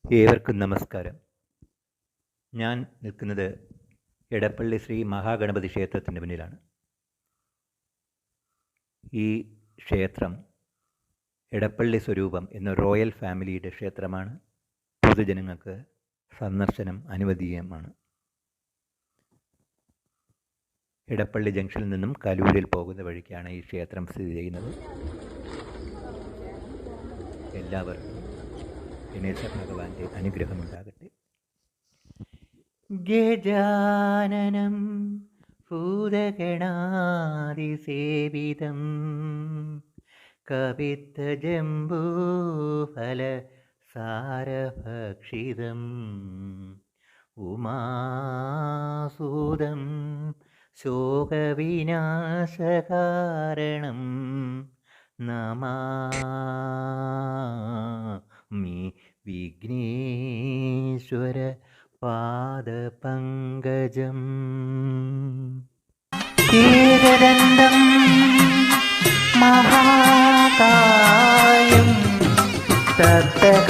ഏവർക്കും നമസ്കാരം. ഞാൻ നിൽക്കുന്നത് എടപ്പള്ളി ശ്രീ മഹാഗണപതി ക്ഷേത്രത്തിൻ്റെ മുന്നിലാണ്. ഈ ക്ഷേത്രം എടപ്പള്ളി സ്വരൂപം എന്ന റോയൽ ഫാമിലിയുടെ ക്ഷേത്രമാണ്. പൊതുജനങ്ങൾക്ക് സന്ദർശനം അനുവദീയമാണ്. എടപ്പള്ളി ജംഗ്ഷനിൽ നിന്നും കലൂരിൽ പോകുന്ന വഴിക്കാണ് ഈ ക്ഷേത്രം സ്ഥിതി ചെയ്യുന്നത്. എല്ലാവർക്കും ഗണേശ ഭഗവാന്റെ അനുഗ്രഹമുണ്ടാകട്ടെ. ഗജാനനം ഭൂതഗണാതിസേവിതം കവിത്തജംബൂഫലസാരഭക്ഷിതം ഉമാസൂദം ശോകവിനാശകാരണം നമാമി വിഘ്നേശ്വര പാദപങ്കജം. ഏകദന്തം മഹാകായം തത്തഹസ്തം